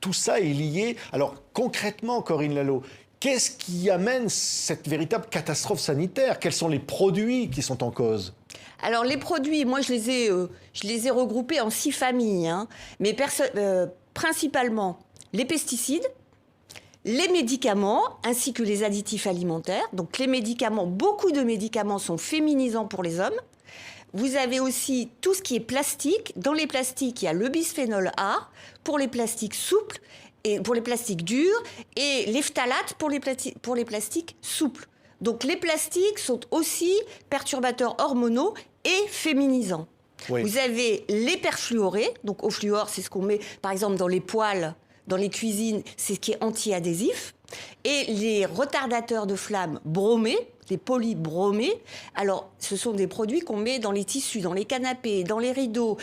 tout ça est lié. Alors concrètement, Corinne Lalo, qu'est-ce qui amène cette véritable catastrophe sanitaire? Quels sont les produits qui sont en cause? Alors les produits, moi je les ai regroupés en 6 familles, hein, mais principalement les pesticides, les médicaments ainsi que les additifs alimentaires. Donc les médicaments, beaucoup de médicaments sont féminisants pour les hommes. Vous avez aussi tout ce qui est plastique. Dans les plastiques, il y a le bisphénol A pour les plastiques souples et pour les plastiques durs et les phtalates pour les plastiques souples. Donc les plastiques sont aussi perturbateurs hormonaux et féminisants. Oui. Vous avez les perfluorés. Donc au fluor, c'est ce qu'on met par exemple dans les poêles, dans les cuisines, c'est ce qui est anti-adhésif. Et les retardateurs de flamme bromés, les polybromés, alors ce sont des produits qu'on met dans les tissus, dans les canapés, dans les rideaux,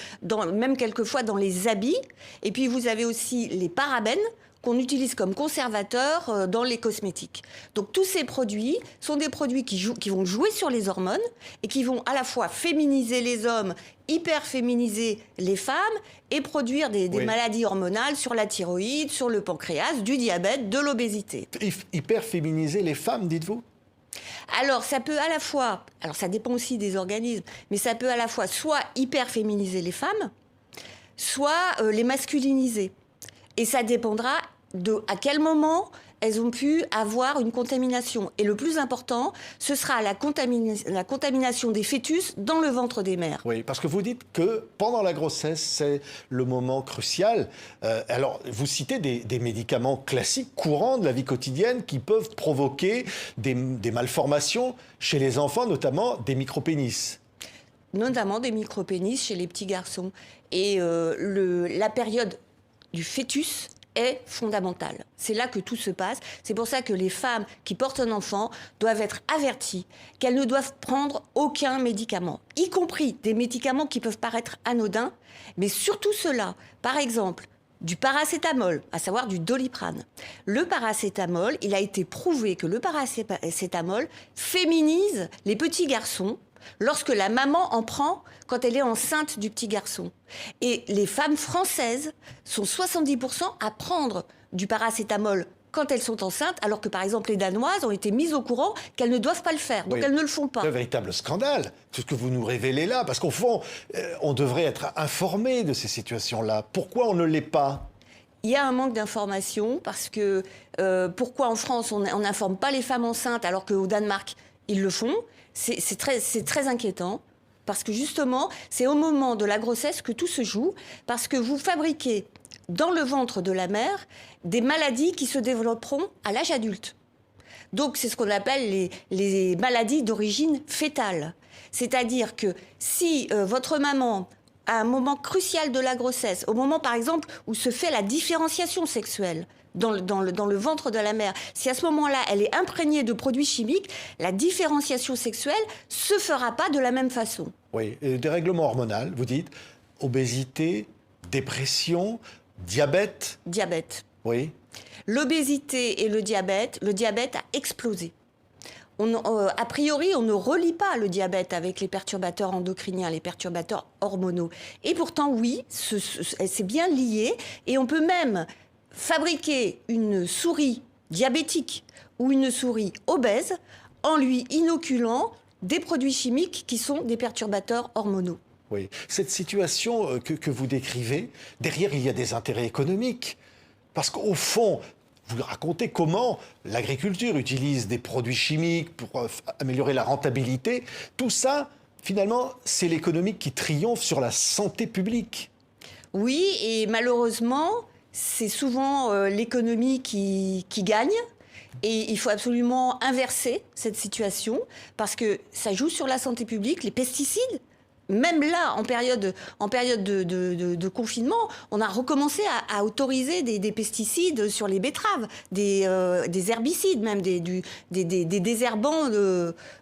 même quelquefois dans les habits. Et puis vous avez aussi les parabènes qu'on utilise comme conservateurs dans les cosmétiques. Donc tous ces produits sont des produits qui vont jouer sur les hormones et qui vont à la fois féminiser les hommes, hyper-féminiser les femmes et produire des maladies hormonales sur la thyroïde, sur le pancréas, du diabète, de l'obésité. Hyper-féminiser les femmes, dites-vous ? Alors, ça peut à la fois, alors ça dépend aussi des organismes, mais ça peut à la fois soit hyper-féminiser les femmes, soit les masculiniser. Et ça dépendra à quel moment elles ont pu avoir une contamination. Et le plus important, ce sera la contamination des fœtus dans le ventre des mères. Oui, parce que vous dites que pendant la grossesse, c'est le moment crucial. Alors, vous citez des médicaments classiques, courants de la vie quotidienne, qui peuvent provoquer des malformations chez les enfants, notamment des micropénis. Notamment des micropénis chez les petits garçons. Et la période du fœtus est fondamentale. C'est là que tout se passe. C'est pour ça que les femmes qui portent un enfant doivent être averties qu'elles ne doivent prendre aucun médicament, y compris des médicaments qui peuvent paraître anodins, mais surtout ceux-là. Par exemple, du paracétamol, à savoir du Doliprane. Le paracétamol, il a été prouvé que le paracétamol féminise les petits garçons lorsque la maman en prend quand elle est enceinte du petit garçon. Et les femmes françaises sont 70% à prendre du paracétamol quand elles sont enceintes, alors que, par exemple, les Danoises ont été mises au courant qu'elles ne doivent pas le faire. Donc, elles ne le font pas. C'est un véritable scandale, tout ce que vous nous révélez là. Parce qu'au fond, on devrait être informé de ces situations-là. Pourquoi on ne l'est pas ? Il y a un manque d'information, parce que pourquoi en France, on n'informe pas les femmes enceintes, alors qu'au Danemark, ils le font ? C'est très inquiétant. Parce que justement, c'est au moment de la grossesse que tout se joue, parce que vous fabriquez dans le ventre de la mère des maladies qui se développeront à l'âge adulte. Donc c'est ce qu'on appelle les maladies d'origine fétale. C'est-à-dire que si votre maman, à un moment crucial de la grossesse, au moment par exemple où se fait la différenciation sexuelle, dans le ventre de la mère, si à ce moment-là, elle est imprégnée de produits chimiques, la différenciation sexuelle ne se fera pas de la même façon. Oui, et dérèglement hormonal, vous dites, obésité, dépression, diabète. Diabète. Oui. L'obésité et le diabète a explosé. A priori, on ne relie pas le diabète avec les perturbateurs endocriniens, les perturbateurs hormonaux. Et pourtant, oui, c'est bien lié. Et on peut même fabriquer une souris diabétique ou une souris obèse en lui inoculant des produits chimiques qui sont des perturbateurs hormonaux. Oui, cette situation que vous décrivez, derrière il y a des intérêts économiques. Parce qu'au fond, vous racontez comment l'agriculture utilise des produits chimiques pour améliorer la rentabilité. Tout ça, finalement, c'est l'économie qui triomphe sur la santé publique. Oui, et malheureusement, c'est souvent l'économie qui gagne. Et il faut absolument inverser cette situation parce que ça joue sur la santé publique, les pesticides. Même là, en période de confinement, on a recommencé à autoriser des pesticides sur les betteraves, des herbicides, même des désherbants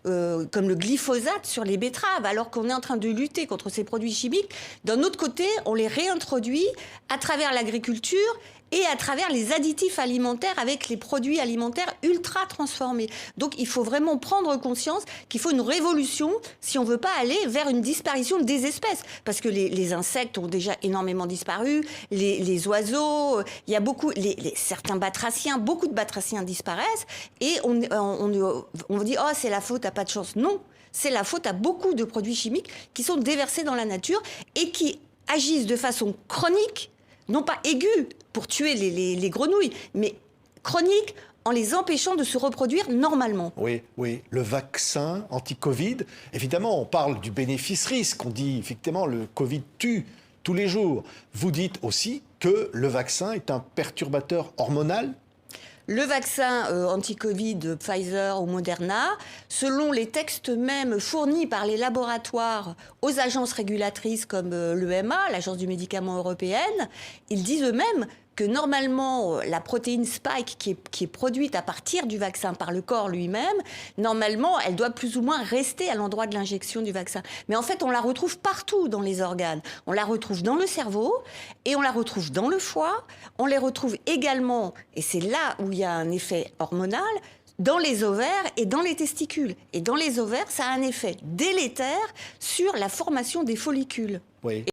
comme le glyphosate sur les betteraves, alors qu'on est en train de lutter contre ces produits chimiques. D'un autre côté, on les réintroduit à travers l'agriculture et à travers les additifs alimentaires avec les produits alimentaires ultra transformés. Donc il faut vraiment prendre conscience qu'il faut une révolution si on ne veut pas aller vers une disparition disparition des espèces. Parce que les insectes ont déjà énormément disparu, les oiseaux, il y a beaucoup, certains batraciens, beaucoup de batraciens disparaissent, et on dit « Oh, c'est la faute, t'as pas de chance ». Non, c'est la faute à beaucoup de produits chimiques qui sont déversés dans la nature et qui agissent de façon chronique, non pas aiguë pour tuer les grenouilles, mais chronique en les empêchant de se reproduire normalement. Oui, oui. Le vaccin anti-Covid, évidemment, on parle du bénéfice-risque. On dit, effectivement, le Covid tue tous les jours. Vous dites aussi que le vaccin est un perturbateur hormonal ? Le vaccin anti-Covid de Pfizer ou Moderna, selon les textes même fournis par les laboratoires aux agences régulatrices comme l'EMA, l'Agence du médicament européenne, ils disent eux-mêmes que normalement, la protéine spike qui est produite à partir du vaccin par le corps lui-même, normalement, elle doit plus ou moins rester à l'endroit de l'injection du vaccin. Mais en fait, on la retrouve partout dans les organes. On la retrouve dans le cerveau et on la retrouve dans le foie. On les retrouve également, et c'est là où il y a un effet hormonal, dans les ovaires et dans les testicules. Et dans les ovaires, ça a un effet délétère sur la formation des follicules. Oui.